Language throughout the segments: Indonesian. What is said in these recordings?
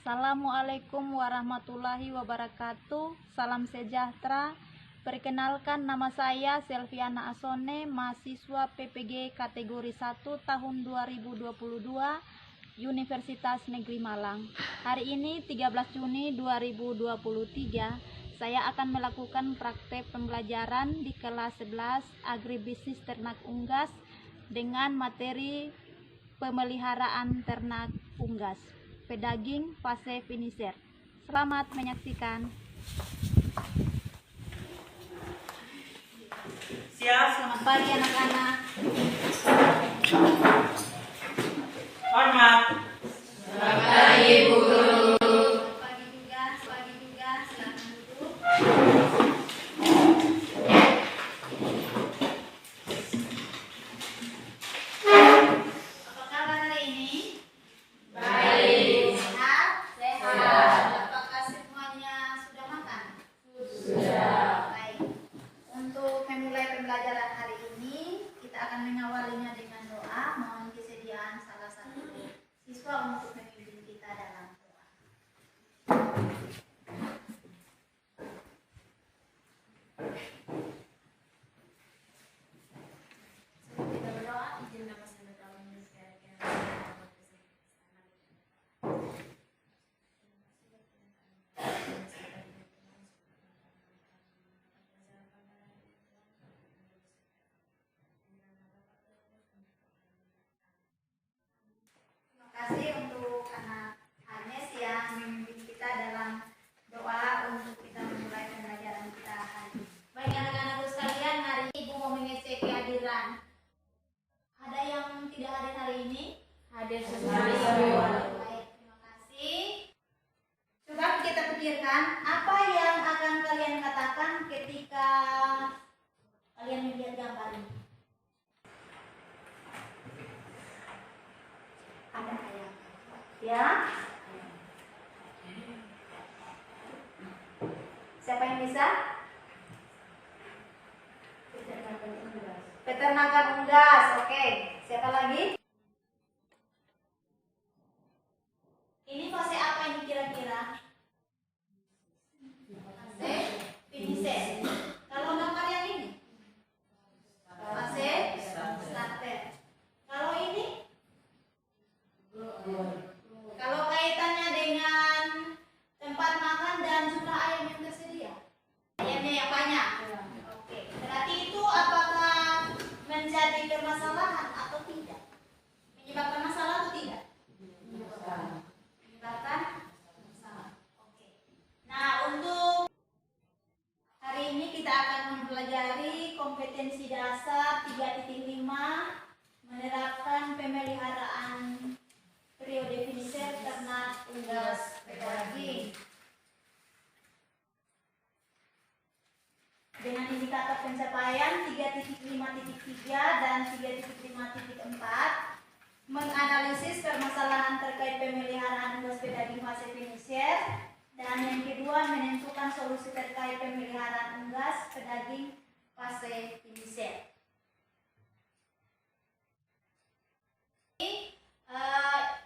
Assalamualaikum warahmatullahi wabarakatuh. Salam sejahtera. Perkenalkan, nama saya Selviana Asone, mahasiswa PPG kategori 1 tahun 2022 Universitas Negeri Malang. Hari ini 13 Juni 2023, saya akan melakukan praktek pembelajaran di kelas 11 Agribisnis Ternak Unggas dengan materi pemeliharaan ternak unggas, pedaging fase finisher. Selamat menyaksikan. Siap. Selamat pagi anak-anak. Hormat. Selamat pagi Bu Guru. Selamat pagi juga. Silakan duduk. Apa kabar hari ini? Baik. Sehat? Sehat. Apakah semuanya sudah makan? Sudah. Baik. Untuk memulai pembelajaran hari ini, kita akan mengawalinya dengan doa. Mohon kesediaan salah satu siswa untuk memimpin kita dalam doa. Sebelum kita berdoa, izin nama saya kami sekalian. Terima kasih untuk anak Hanes yang memimpin kita dalam doa untuk kita memulai pembelajaran kita hari ini. Baik anak-anakku sekalian, hari ini Ibu mau mengecek kehadiran. Ada yang tidak hadir hari ini? Hadir Baik, terima kasih. Coba kita pikirkan apa yang akan kalian katakan ketika kalian melihat gambar ini. Ada ayam, ya? Siapa yang bisa? Peternakan unggas, oke. Siapa lagi? Ini fase apa ini kira-kira? Fase finisher. Kalau gambar yang ini? Fase starter. Kalau ini? Kalau kaitannya dengan tempat makan dan jumlah ayam yang tersedia? Ayamnya yang banyak. Oke. Berarti itu apakah menjadi permasalahan atau tidak? Menyebabkan masalah atau tidak? Menyebabkan masalah. Oke. Nah, untuk hari ini kita akan mempelajari kompetensi dasar 3.5 menerapkan pemeliharaan periode finisher ternak unggas pedaging dengan indikator pencapaian 3.5.3 dan 3.5.4, menganalisis permasalahan terkait pemeliharaan unggas pedaging fase finisher, dan yang kedua menentukan solusi terkait pemeliharaan unggas pedaging fase finisher.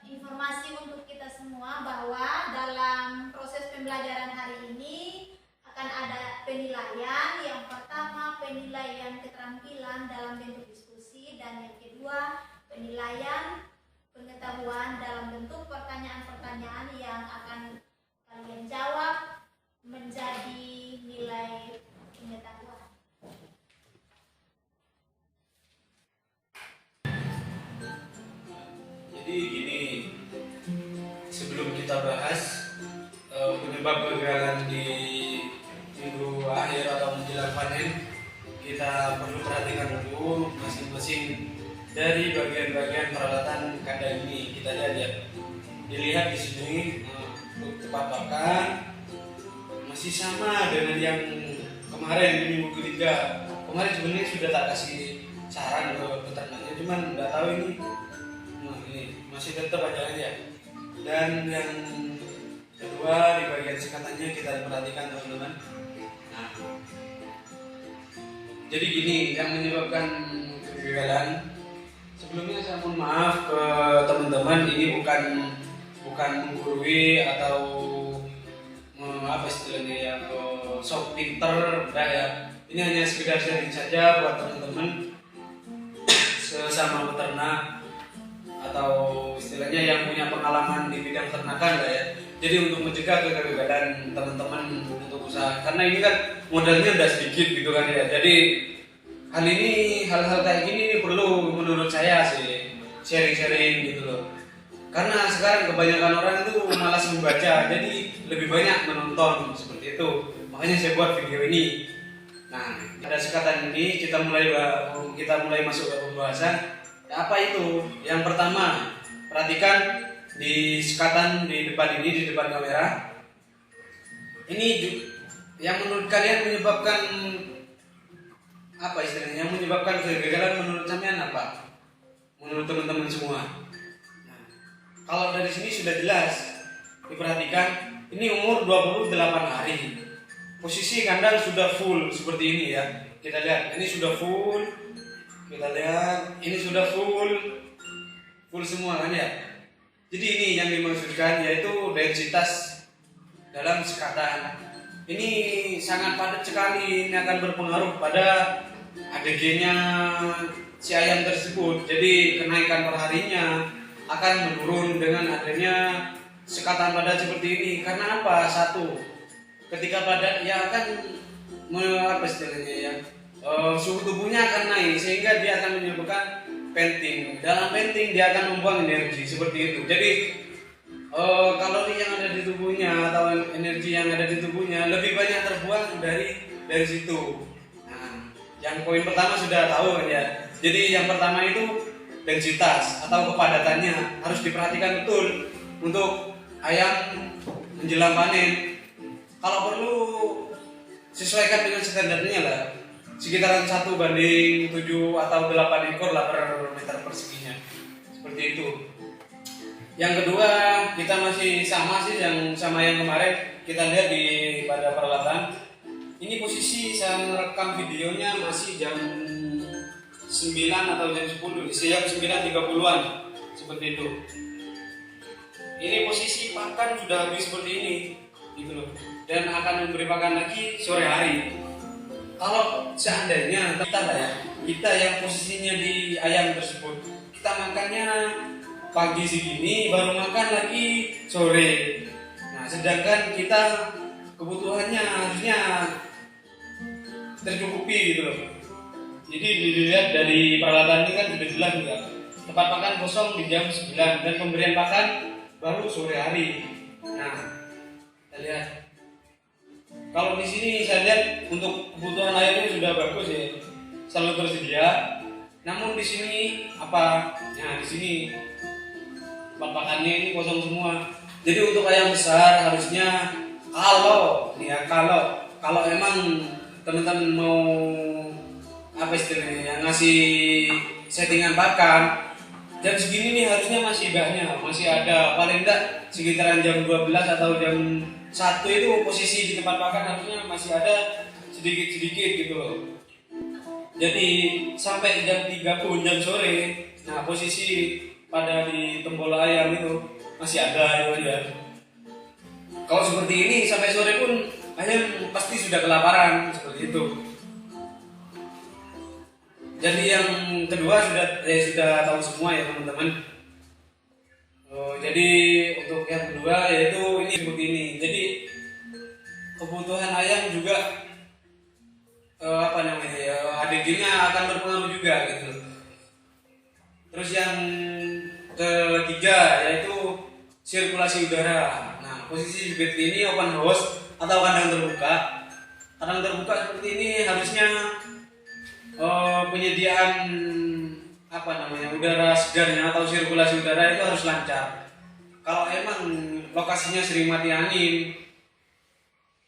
Informasi untuk kita semua bahwa dalam proses pembelajaran hari ini akan ada penilaian. Yang pertama penilaian keterampilan dalam bentuk diskusi, dan yang kedua penilaian pengetahuan dalam bentuk pertanyaan-pertanyaan yang akan kalian jawab menjadi nilai pengetahuan. Jadi gini, sebelum kita bahas penyebab kegagalan di minggu akhir atau menjelang panen, kita perlu perhatikan dulu masing-masing dari bagian-bagian peralatan kandang ini. Kita lihat ya, dilihat di sini untuk tempat pakan masih sama dengan yang kemarin di minggu ketiga. Kemarin sebenarnya sudah tak kasih saran ke peternaknya, cuman nggak tahu ini masih tetap aja. Dan yang kedua, di bagian sekatannya kita perhatikan teman-teman. Nah, jadi gini yang menyebabkan kegagalan. Sebelumnya saya mohon maaf ke teman-teman, ini bukan bukan menggurui atau apa istilahnya ya, sok pinter, enggak ya. Ini hanya sekedar sharing saja buat teman-teman sesama peternak atau istilahnya yang punya pengalaman di bidang ternakan lah ya. Jadi untuk mencegah kegagalan teman-teman untuk usaha, karena ini kan modalnya udah sedikit gitu kan ya. Jadi hal-hal kayak gini ini perlu menurut saya sih sharing-sharing gitu loh. Karena sekarang kebanyakan orang itu malas membaca, jadi lebih banyak menonton seperti itu. Makanya saya buat video ini. Nah, ada sekatan ini kita mulai masuk ke pembahasan. Apa itu? Yang pertama, perhatikan di sekatan di depan ini, di depan kamera. Ini yang menurut kalian menyebabkan apa istilahnya? Yang menyebabkan kegagalan menurut kalian apa? Menurut teman-teman semua. Nah, kalau dari sini sudah jelas. Diperhatikan, ini umur 28 hari. Posisi kandang sudah full seperti ini ya. Kita lihat, ini sudah full. Kita lihat, ini sudah full semua kan ya. Jadi ini yang dimaksudkan yaitu densitas dalam sekatan. Ini sangat padat sekali, ini akan berpengaruh pada ADG-nya si ayam tersebut. Jadi kenaikan perharinya akan menurun dengan adanya sekatan padat seperti ini. Karena apa? Satu, ketika padat ya akan apa istilahnya ya, suhu tubuhnya akan naik sehingga dia akan menyebabkan penting. Dalam penting dia akan membuang energi seperti itu. Jadi kalori yang ada di tubuhnya atau energi yang ada di tubuhnya lebih banyak terbuang dari situ. Nah, yang poin pertama sudah tahu kan ya. Jadi yang pertama itu densitas atau kepadatannya harus diperhatikan betul untuk ayam menjelang panen. Kalau perlu sesuaikan dengan standarnya lah, sekitaran 1:7 atau 8 ekor lah per meter perseginya, seperti itu. Yang kedua, kita masih sama sih yang kemarin kita lihat pada peralatan. Ini posisi saya rekam videonya masih jam 9 atau jam 10, jam 9.30-an seperti itu. Ini posisi pakan sudah habis seperti ini gitu loh, dan akan memberi pakan lagi sore hari. Kalau seandainya kita yang posisinya di ayam tersebut, kita makannya pagi segini baru makan lagi sore. Nah, sedangkan kita kebutuhannya harusnya tercukupi gitu loh. Jadi dilihat dari peralatan ini kan sudah jelas juga. Tempat makan kosong di jam 9 dan pemberian pakan baru sore hari. Nah, kita lihat. Kalau di sini saya lihat untuk kebutuhan airnya sudah bagus ya, selalu tersedia. Namun di sini apa? Nah, di sini tempat makannya ini kosong semua. Jadi untuk ayam besar harusnya kalau emang teman-teman mau apa istilahnya ngasih settingan pakan jam segini nih harusnya masih banyak, masih ada paling enggak sekitaran jam 12 atau jam 1 itu posisi di tempat makan harusnya masih ada sedikit-sedikit gitu loh. Jadi sampai jam 3 pun jam sore, nah posisi pada di tembola ayam itu masih ada itu aja. Kalau seperti ini sampai sore pun ayam pasti sudah kelaparan seperti itu. Jadi yang kedua sudah tahu semua ya teman-teman. Jadi untuk yang kedua yaitu ini seperti ini. Jadi kebutuhan ayam juga ADG-nya akan berpengaruh juga gitu. Terus yang ketiga yaitu sirkulasi udara. Nah, posisi seperti ini open house atau kandang terbuka. Kandang terbuka seperti ini harusnya penyediaan udara segarnya atau sirkulasi udara itu harus lancar. Kalau emang lokasinya sering mati angin,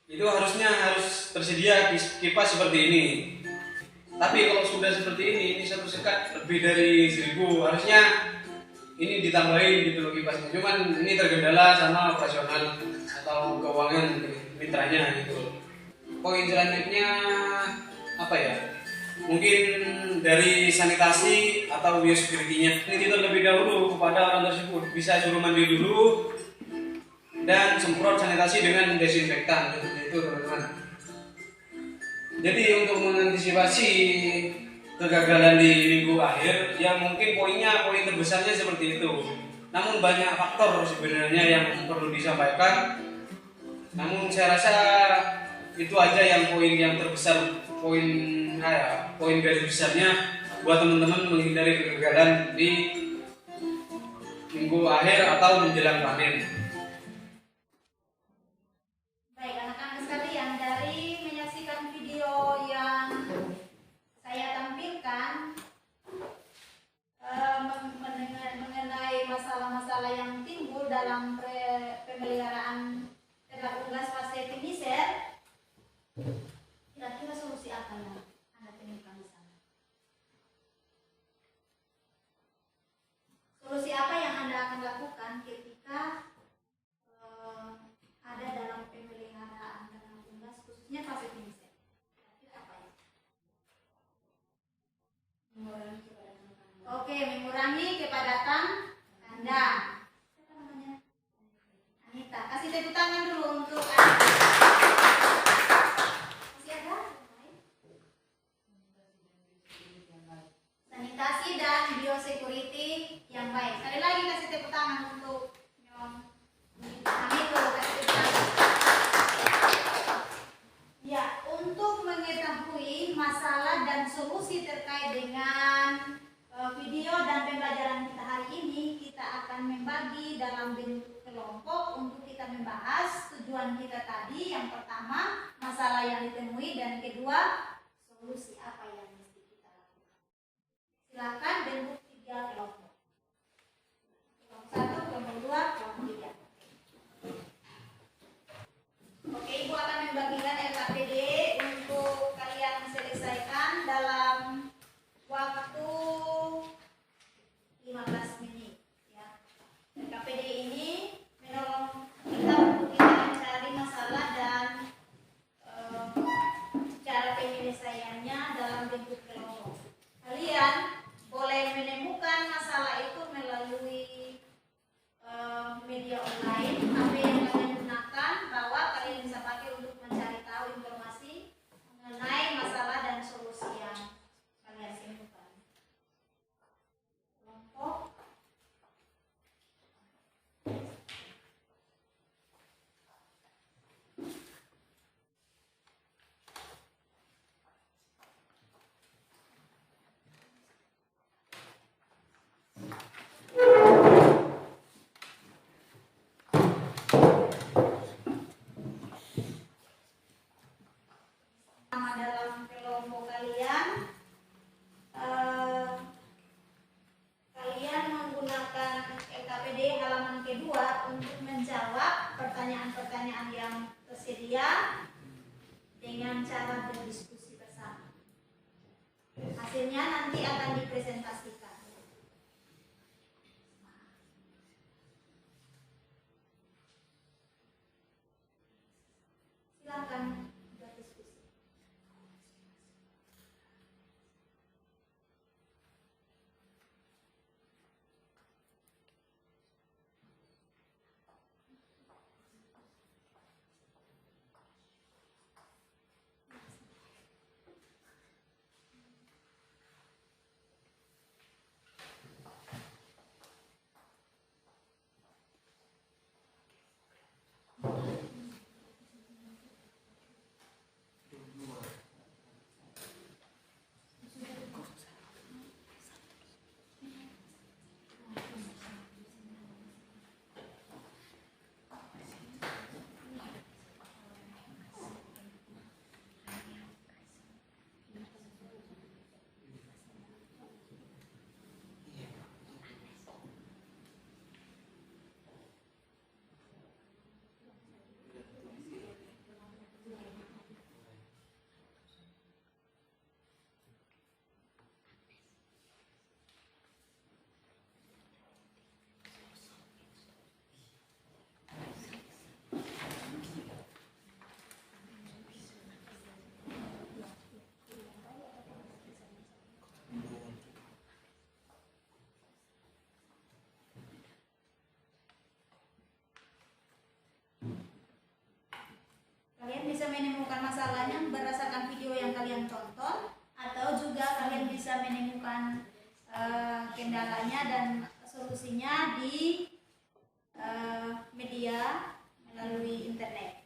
itu harusnya harus tersedia kipas seperti ini. Tapi kalau sudah seperti ini satu sekat lebih dari 1000, harusnya ini ditambahin gitu loh kipasnya. Cuman ini tergendala sama operasional atau keuangan mitranya gitu. Poin selanjutnya apa ya? Mungkin dari sanitasi atau biosecurity-nya ini terlebih dahulu kepada orang tersebut. Bisa suruh mandi dulu, dan semprot sanitasi dengan desinfektan seperti itu teman-teman. Jadi untuk mengantisipasi kegagalan di minggu akhir, ya mungkin poin terbesarnya seperti itu. Namun banyak faktor sebenarnya yang perlu disampaikan. Namun saya rasa itu aja yang poin yang terbesar, poin garis besarnya buat teman-teman menghindari kegagalan di minggu akhir atau menjelang panen. Baik anak-anak sekalian, dari menyaksikan video yang saya tampilkan mengenai masalah-masalah yang timbul dalam pemeliharaan ternak unggas fase finisher, kira-kira solusi apa yang Anda temukan di sana? Solusi apa yang Anda akan lakukan ketika ada dalam pemeliharaan ternak unggas khususnya fase finisher? Kira-kira apa ya? Oke, mengurangi kepadatan kandang. Siapa namanya? Anita. Kasih tepuk tangan dulu untuk Anita. Masih ada? Sanitasi dan biosecurity yang baik. Sekali lagi kasih tepuk tangan untuk Nyong Anita. Kasih tepuk tangan. Ya, untuk mengetahui masalah dan solusi terkait dengan video dan pembelajaran kita hari ini, kita akan membagi dalam bentuk kelompok untuk kita membahas tujuan kita tadi. Yang pertama, masalah yang ditemui, dan kedua, solusi apa yang mesti kita lakukan. Silakan bentuk 3 kelompok. Kelompok 1, kelompok 2, kelompok 3. Oke, Ibu akan membagikan LKPD untuk kalian selesaikan dalam waktu 15 menit ya. LKPD ini menolong kita untuk kita mencari masalah dan cara penyelesaiannya dalam bentuk kelompok. Kalian boleh menemukan masalah itu melalui media online, HP yang kalian gunakan, bahwa kalian bisa pakai untuk mencari tahu informasi mengenai masalah dan solusi yang kalian temukan. Kelompok dalam kelompok kalian, kalian menggunakan LKPD halaman kedua untuk menjawab pertanyaan-pertanyaan yang tersedia dengan cara berdiskusi bersama. Hasilnya nanti akan dipresentasikan. Silakan berdiskusi. bisa menemukan masalahnya berdasarkan video yang kalian tonton, atau juga kalian bisa menemukan kendalanya dan solusinya di media melalui internet.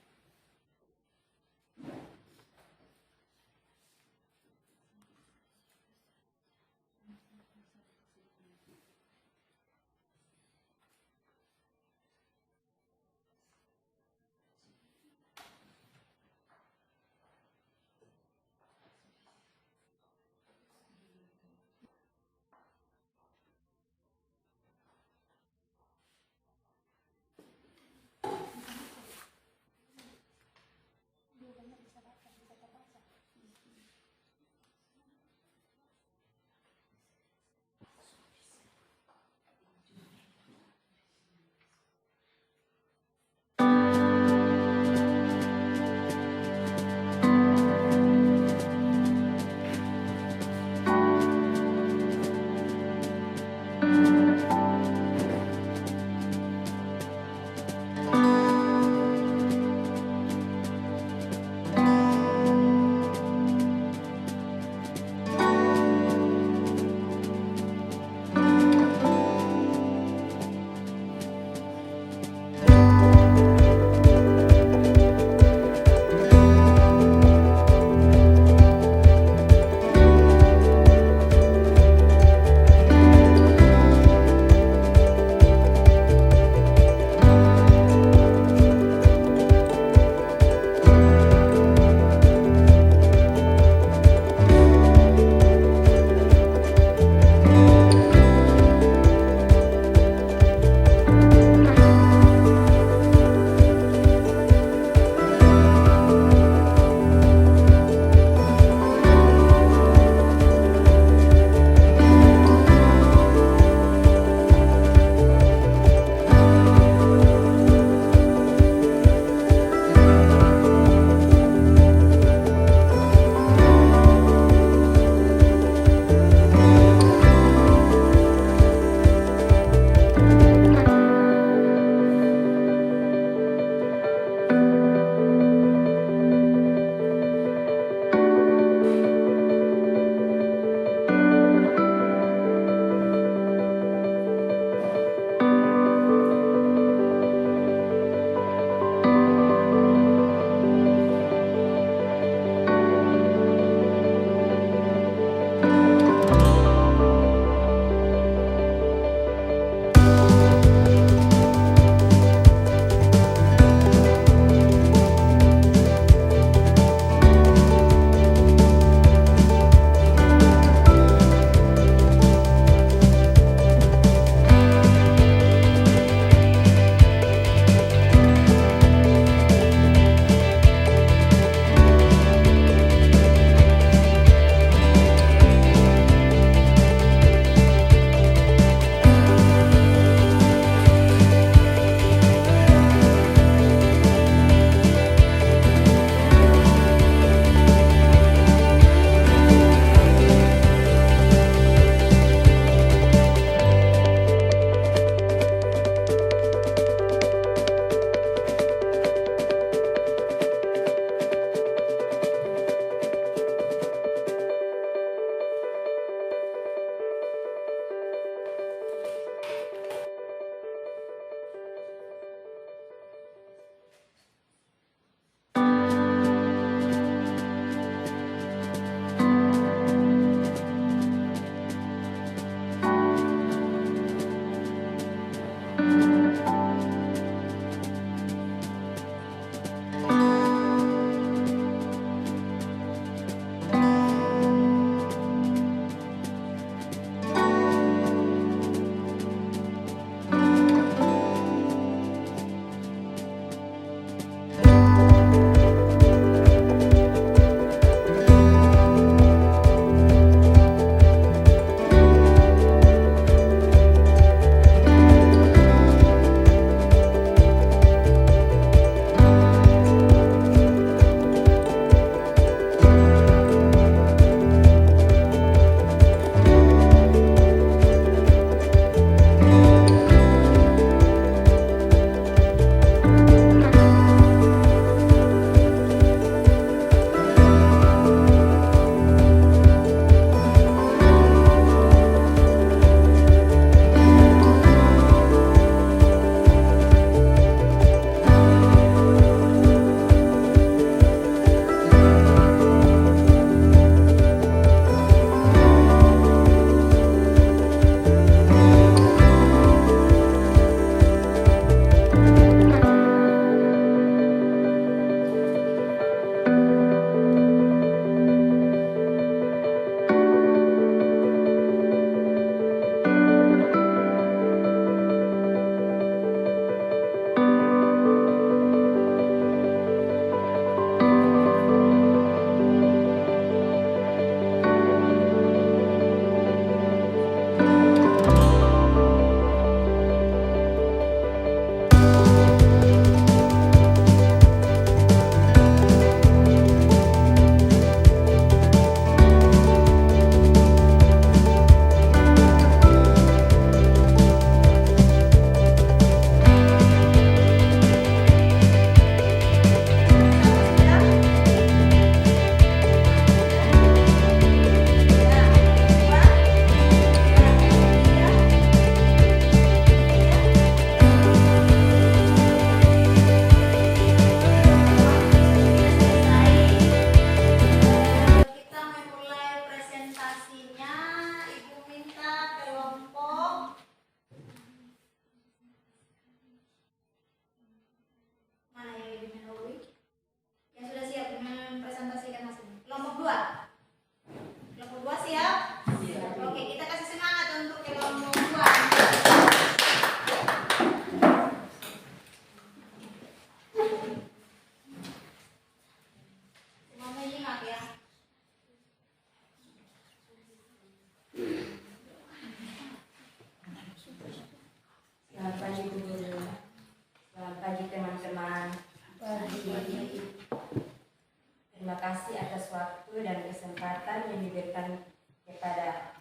berikan kepada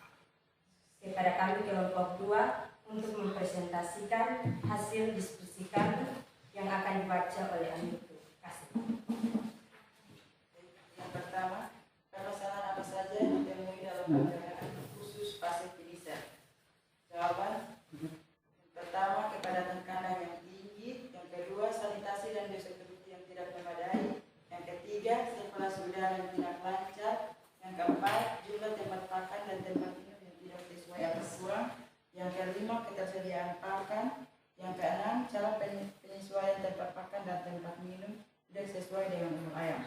kami kelompok 2 untuk mempresentasikan hasil diskusi kami yang akan dibaca oleh Amiku. Kasih. Yang pertama, permasalahan apa saja yang ditemui dalam penyelenggaraan khusus pasir Pinisa? Jawaban: yang pertama, kepadatan kandang yang tinggi. Yang kedua, sanitasi dan biosecurity yang tidak memadai. Yang ketiga, sirkulasi udara yang tidak lancar. Yang keempat, jumlah tempat pakan dan tempat minum yang tidak sesuai atau kurang. Yang kelima, ketersediaan pakan. Yang keenam, cara penyesuaian tempat pakan dan tempat minum tidak sesuai dengan umur ayam.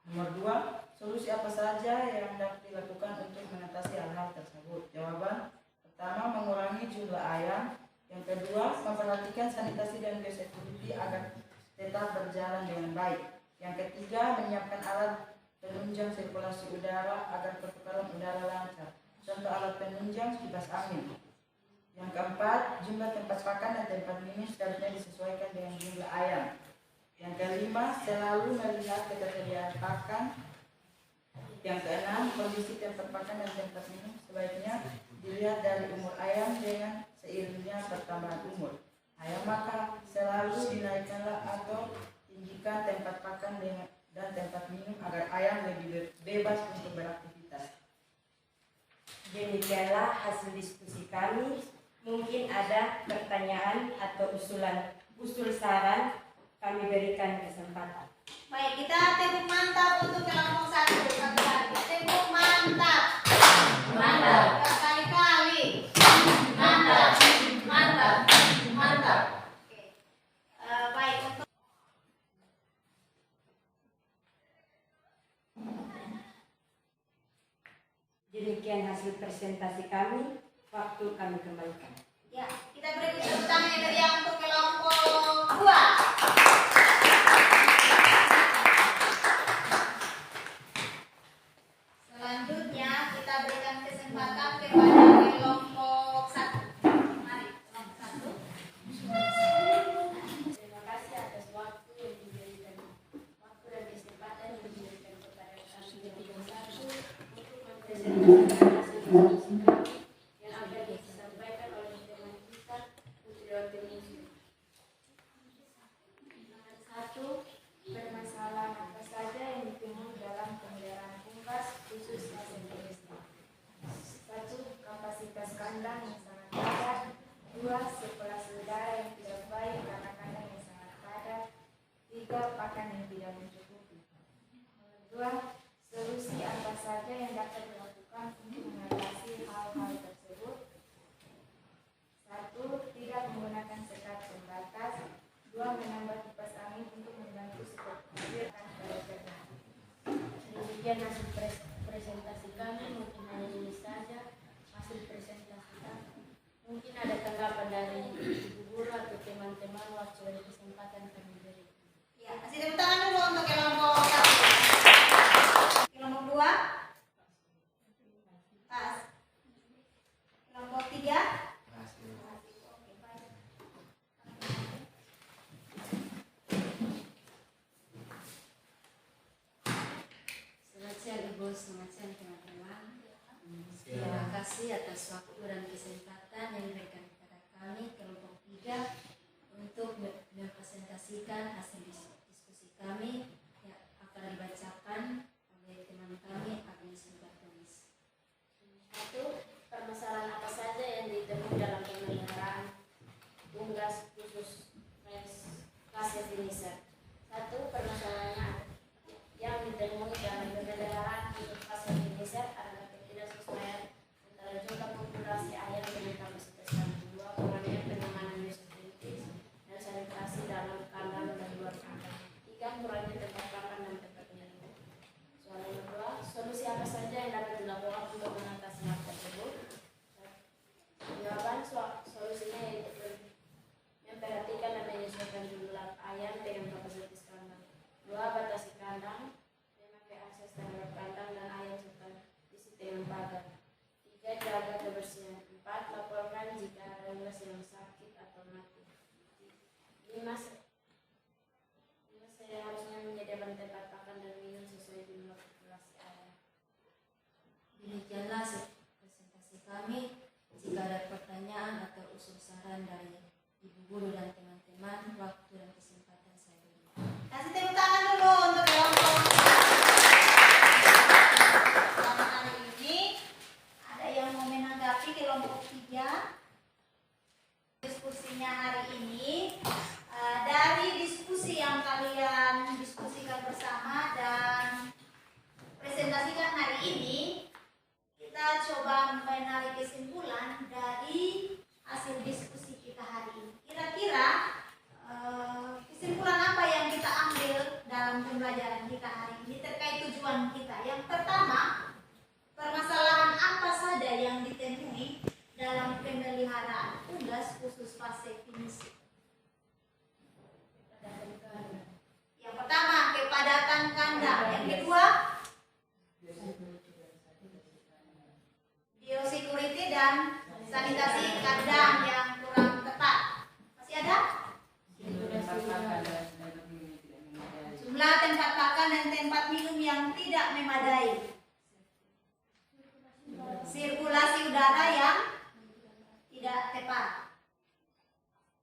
Nomor 2, solusi apa saja yang dapat dilakukan untuk mengatasi hal-hal tersebut? Jawaban: pertama, mengurangi jumlah ayam. Yang kedua, memperhatikan sanitasi dan biosecurity agar tetap berjalan dengan baik. Yang ketiga, menyiapkan alat penunjang sirkulasi udara agar pertukaran udara lancar. Contoh alat penunjang kipas angin. Yang keempat, jumlah tempat pakan dan tempat minum seharusnya disesuaikan dengan jumlah ayam. Yang kelima, selalu melihat ketersediaan pakan. Yang keenam, kondisi tempat pakan dan tempat minum sebaiknya dilihat dari umur ayam dengan seiringnya bertambah umur ayam, maka selalu dinaikkanlah atau tinggikan tempat pakan dan tempat minum agar ayam lebih bebas untuk beraktivitas. Demikianlah hasil diskusi kami. Mungkin ada pertanyaan atau usul saran, kami berikan kesempatan. Baik, kita tepuk mantap untuk kelompok 1. Tepuk mantap. Mantap. Berkali-kali. Mantap. Mantap. Mantap. Oke. Baik, untuk Demikian hasil presentasi kami. Waktu kami kembalikan. ya, kita beri tepuk tangan yang meriah untuk kelompok 2. Selanjutnya kita berikan kesempatan kepada kelompok 1. Mari, kelompok 1. Terima kasih atas waktu yang diberikan, waktu dan kesempatan yang diberikan kepada kami kelompok 1 untuk mempresentasikan hasil diskusi kami yang akan disampaikan oleh teman kita Putriwati Muslim. Nomor 1, permasalahan apa saja yang ditemui dalam pemeliharaan unggas khusus pasir Pinisa? 1. Kapasitas kandang yang sangat padat. 2. Sirkulasi udara yang tidak baik karena kandang yang sangat padat. 3. Pakan yang tidak mencukupi. Nomor 2. Solusi apa saja yang dapat dilakukan untuk mengatasi hal-hal tersebut? 1. Tidak menggunakan sekat pembatas. 2. Menambah kipas angin untuk membantu stok air pada ternak. Demikian hasil presentasi kami. Mungkin hanya ini saja hasil presentasi kami. Mungkin ada tanggapan dari ibu guru atau teman-teman waktu ada kesempatan kami beri. Ya, kasih tepuk tangan dulu untuk kelompok 1. Kelompok 2. Pas. Kelompok 3. Oke, baik. Selamat siang Ibu, selamat siang teman-teman. Terima kasih atas waktu dan kesempatan yang diberikan kepada kami kelompok 3 untuk mempresentasikan hasil diskusi kami yang akan dibacakan oleh teman kami Agnes Subatunis. 1. Permasalahan apa saja yang ditemui dalam pemeliharaan unggas khusus pasir Pinisa? 1. Permasalahannya yang ditemui dalam pemeliharaan khusus pasir Pinisa adalah ketidaksesuaian antara jumlah populasi ayam dengan kapasitas kandang. 2. Kurangnya penanganan biosecurity dan sanitasi dalam kandang dan luar kandang. 3. Kurangnya tempat pakan dan tempat minum. Soal nomor 2, solusi apa saja yang dapat dilakukan untuk mengatasi hal tersebut? Jawaban: solusinya yaitu memperhatikan dan menyesuaikan jumlah ayam dengan kapasitas tidak memadai. Sirkulasi udara yang tidak tepat.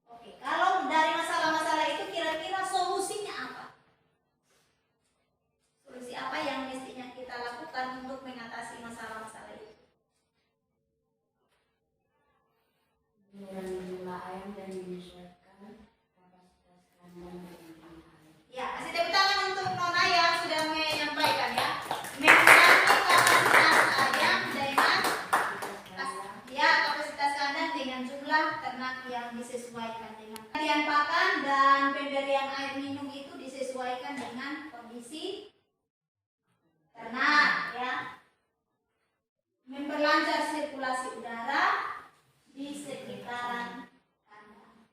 Oke, kalau dari masalah-masalah itu kira-kira solusinya apa? Solusi apa yang mestinya kita lakukan untuk mengatasi masalah-masalah itu? Mengurangi jumlah air dan menyesuaikan kapasitas kandang dengan air. Ya, kasih tepuk tangan untuk Nona yang sudah menyampaikan ya. Mengurangi kapasitas ayam dengan kapasitas kandang dengan jumlah ternak yang disesuaikan dengan pemberian pakan dan pemberian air minum itu disesuaikan dengan kondisi ternak ya. Memperlancar sirkulasi udara di sekitaran kandang.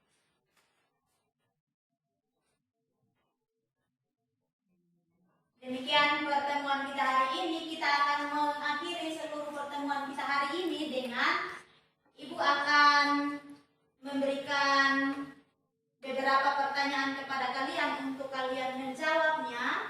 Demikian pertemuan kita hari ini. Kita akan mengakhiri seluruh pertemuan kita hari ini dengan Ibu akan memberikan beberapa pertanyaan kepada kalian untuk kalian menjawabnya.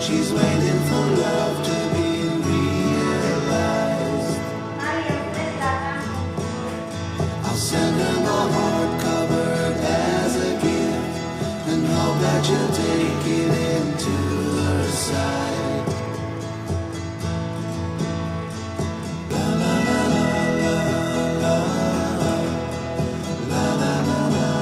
She's waiting for love to be realized. I'll send her my heart covered as a gift and hope that you'll take it into her side. La la la la la la la la la la la.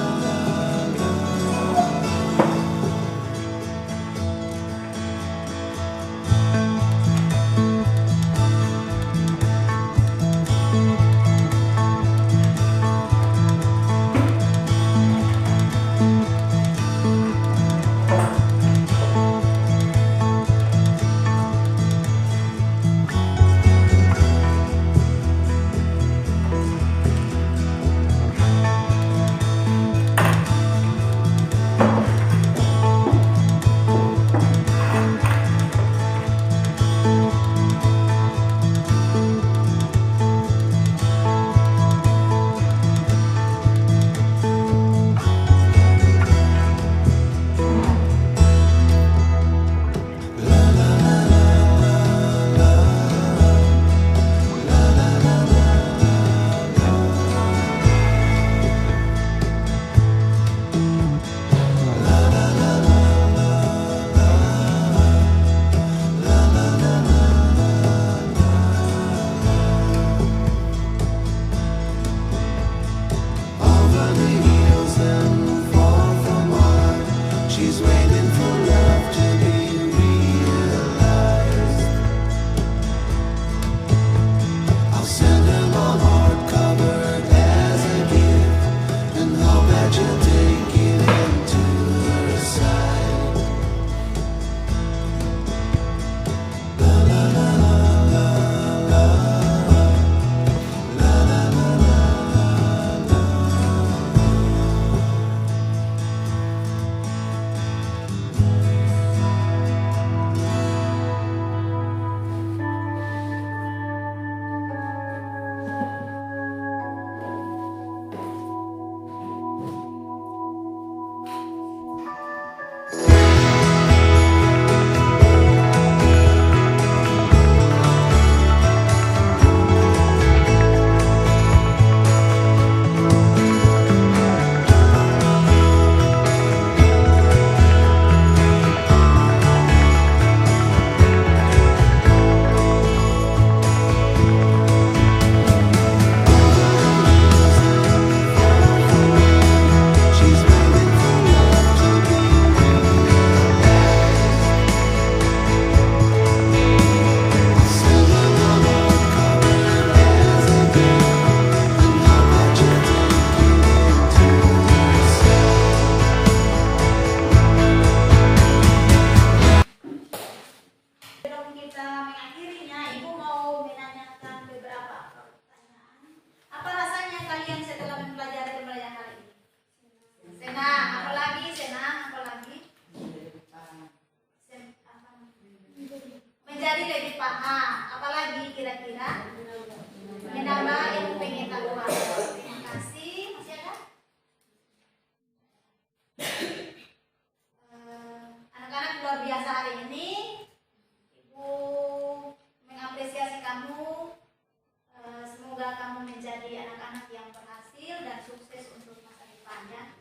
akan menjadi anak-anak yang berhasil dan sukses untuk masa depannya.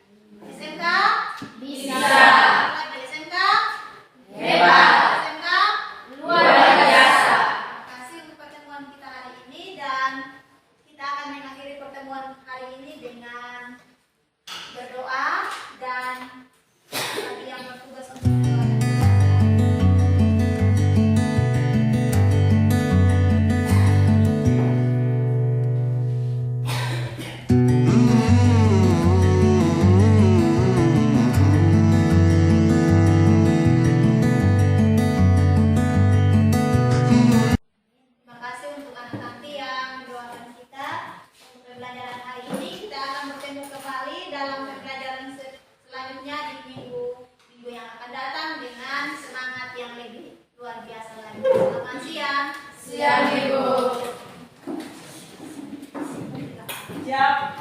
SMK bisa. Lagi SMK hebat. SMK luar biasa. Terima kasih untuk pertemuan kita hari ini, dan kita akan mengakhiri pertemuan hari ini dengan berdoa dan bagi yang bertugas untuk mendoakan. Terima kasih untuk anak-anak yang mendoakan kita untuk pembelajaran hari ini. Kita akan bertemu kembali dalam pembelajaran selanjutnya di minggu yang akan datang dengan semangat yang lebih luar biasa lagi. Selamat siang. Siap, Ibu. Siap.